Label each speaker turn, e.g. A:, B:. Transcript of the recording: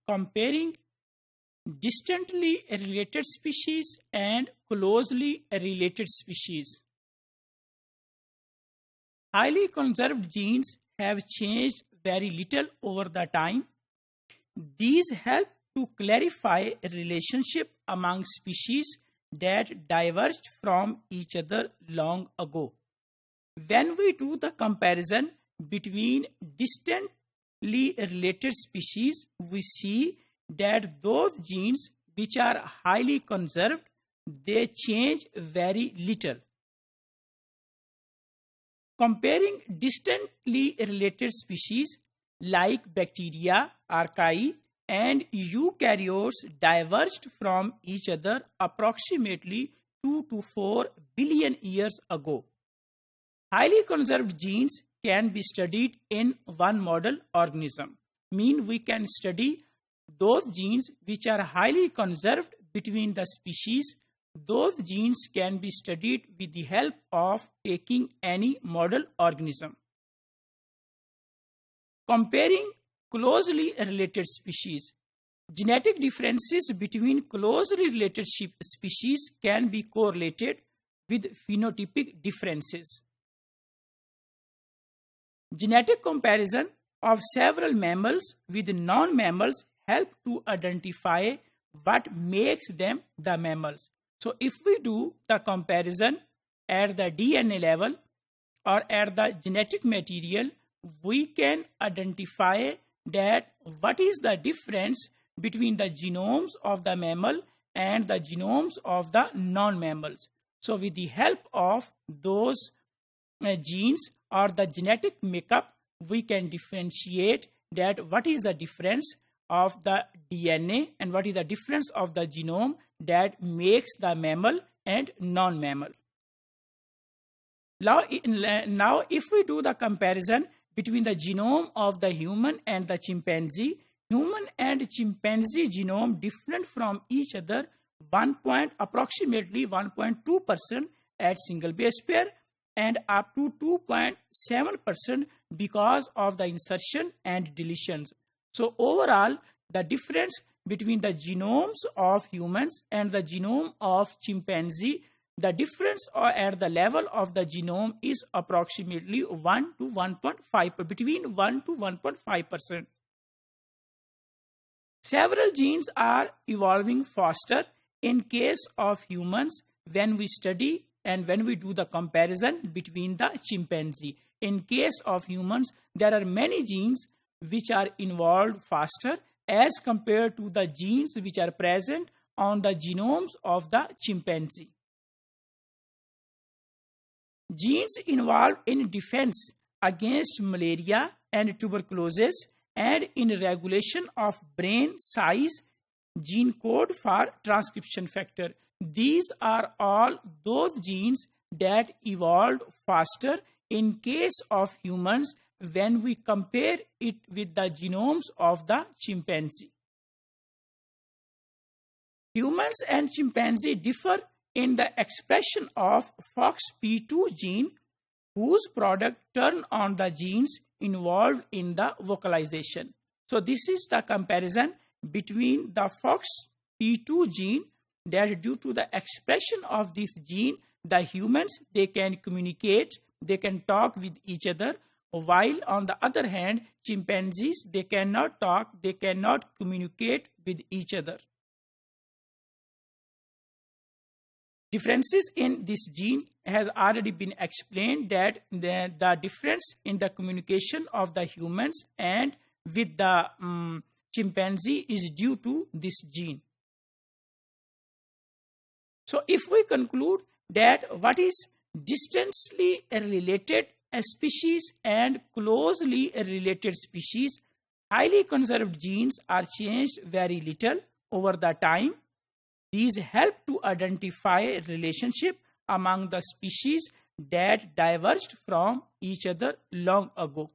A: comparing distantly related species and closely related species. Highly conserved genes have changed very little over the time. These help to clarify a relationship among species that diverged from each other long ago. When we do the comparison between distantly related species, we see that those genes which are highly conserved, they change very little. Comparing distantly related species like bacteria, archaea, and eukaryotes diverged from each other approximately 2 to 4 billion years ago. Highly conserved genes can be studied in one model organism. Mean we can study those genes which are highly conserved between the species. Those genes can be studied with the help of taking any model organism. Comparing closely related species. Genetic differences between closely related species can be correlated with phenotypic differences. Genetic comparison of several mammals with non-mammals help to identify what makes them the mammals. So if we do the comparison at the DNA level or at the genetic material, we can identify that what is the difference between the genomes of the mammal and the genomes of the non-mammals. So with the help of those genes or the genetic makeup, we can differentiate that what is the difference of the DNA and what is the difference of the genome that makes the mammal and non-mammal. Now, if we do the comparison between the genome of the human and the chimpanzee, human and chimpanzee genome different from each other approximately 1.2% at single base pair and up to 2.7% because of the insertion and deletions. So overall, the difference between the genomes of humans and the genome of chimpanzee, the difference at the level of the genome is approximately 1 to 1.5, between 1 to 1.5%. Several genes are evolving faster in case of humans when we study and when we do the comparison between the chimpanzee. In case of humans, there are many genes which are involved faster as compared to the genes which are present on the genomes of the chimpanzee. Genes involved in defense against malaria and tuberculosis and in regulation of brain size, gene code for transcription factor. These are all those genes that evolved faster in case of humans when we compare it with the genomes of the chimpanzee. Humans and chimpanzee differ in the expression of FOXP2 gene, whose product turn on the genes involved in the vocalization. So this is the comparison between the FOXP2 gene that due to the expression of this gene, the humans, they can communicate, they can talk with each other, while on the other hand, chimpanzees, they cannot talk, they cannot communicate with each other. Differences in this gene has already been explained that the difference in the communication of the humans and with the chimpanzee is due to this gene. So if we conclude that what is distantly related species and closely related species, highly conserved genes are changed very little over the time. These help to identify a relationship among the species that diverged from each other long ago.